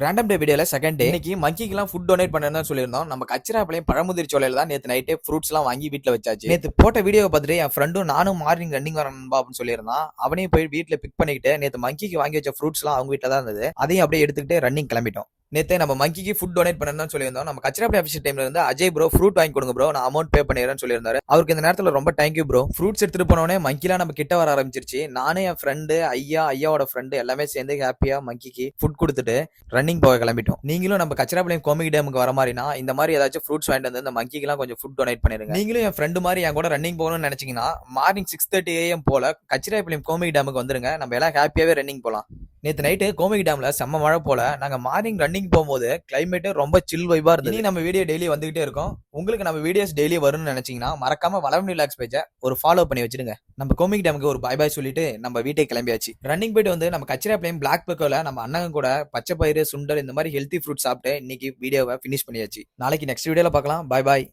Random day வீடியோல second day இன்னைக்கு மங்கிக்கெல்லாம் food donate பண்ணணும் சொல்லியிருந்தோம். நம்ம கச்சிராப்பளையும் பழமுதிர் சோலையில தான் நேத்து நைட்டே ஃப்ரூட்ஸ் எல்லாம் வாங்கி வீட்டுல வச்சாச்சு. நேத்து போட்ட வீடியோ பார்த்துட்டு என் ஃப்ரெண்டும் நானும் மார்னிங் ரன்னிங் வரணும்பா அப்படின்னு சொல்லியிருந்தான். அவனையும் போய் வீட்டுல பிக் பண்ணிக்கிட்டு நேத்து மங்கிக்கு வாங்கி வச்ச ஃப்ரூட்ஸ் எல்லாம் அவங்க வீட்டுல தான் இருந்தது. அதையும் அப்படியே எடுத்துக்கிட்டு ரன்னிங் கிளம்பிட்டோம். நேத்து நம்ம மங்கிக்கு ஃபுட் டொனேட் பண்ணணும்னு சொல்லியிருந்தோம். நம்ம கச்சிராப்பள்ளி ஆஃபீஸ் டைம்ல இருந்து அஜய் ப்ரோ ஃப்ரூட் வாங்கி கொடுங்க ப்ரோ, நான் அமௌண்ட் பே பண்ணிடுறேன்னு சொல்லியிருந்தாரு. அவருக்கு இந்த நேரத்துல ரொம்ப தேங்க்யூ ப்ரோ. ஃப்ரூட்ஸ் எடுத்துட்டு போனோடனே மங்கிலாம் நம்ம கிட்ட வர ஆரம்பிச்சிருச்சு. நானே என் ஃப்ரெண்டு ஐயாவோட ஃப்ரெண்டு எல்லாமே சேர்ந்து ஹாப்பியா மங்கிக்கு ஃபுட் கொடுத்துட்டு ரன்னிங் போக கிளம்பிட்டோம். நீங்களும் நம்ம கச்சிராப்பள்ளி கோமிக் டேமுக்கு வர மாதிரினா இந்த மாதிரி ஏதாச்சும் ஃப்ரூட்ஸ் வாங்கிட்டு வந்து இந்த மங்கிக்கெல்லாம் கொஞ்சம் ஃபுட் டொனேட் பண்ணிருங்க. நீங்களும் என் ஃப்ரெண்டு மாதிரி என் கூட ரன்னிங் போகணும்னு நினைச்சீங்கன்னா மார்னிங் 6:30 AM போல கச்சிராப்பள்ளி கோமிக் டேமுக்கு வந்துருங்க. நம்ம எல்லாம் ஹாப்பியாவே ரன்னிங் போலாம். நேத்து நைட்டு கோமிக் டேம்ல செம்ம மழை போல நாங்க மார்னிங் ரன்னிங் போகும்போது கிளைமேட் ரொம்ப சில் வைபா இருந்தது. நம்ம வீடியோ டெய்லி வந்துகிட்டே இருக்கும். உங்களுக்கு நம்ம வீடியோஸ் டெய்லி வரும்னு நினைச்சீங்கன்னா மறக்காம வளம் ரிலாக்ஸ் பேஜை ஒரு ஃபாலோ பண்ணி வச்சிருங்க. நம்ம கோமிக் டேமுக்கு ஒரு பாய் பாய் சொல்லிட்டு நம்ம வீட்டை கிளம்பியாச்சு. ரன்னிங் போயிட்டு வந்து நம்ம கச்சிராப்பள்ளியும் பிளாக் பெக்கோல நம்ம அண்ணன் கூட பச்சை பயிறு சுண்டல் இந்த மாதிரி ஹெல்த்தி ஃப்ரூட் சாப்பிட்டு இன்னைக்கு வீடியோவை ஃபினிஷ் பண்ணியாச்சு. நாளைக்கு நெக்ஸ்ட் வீடியோல பார்க்கலாம். பாய் பாய்.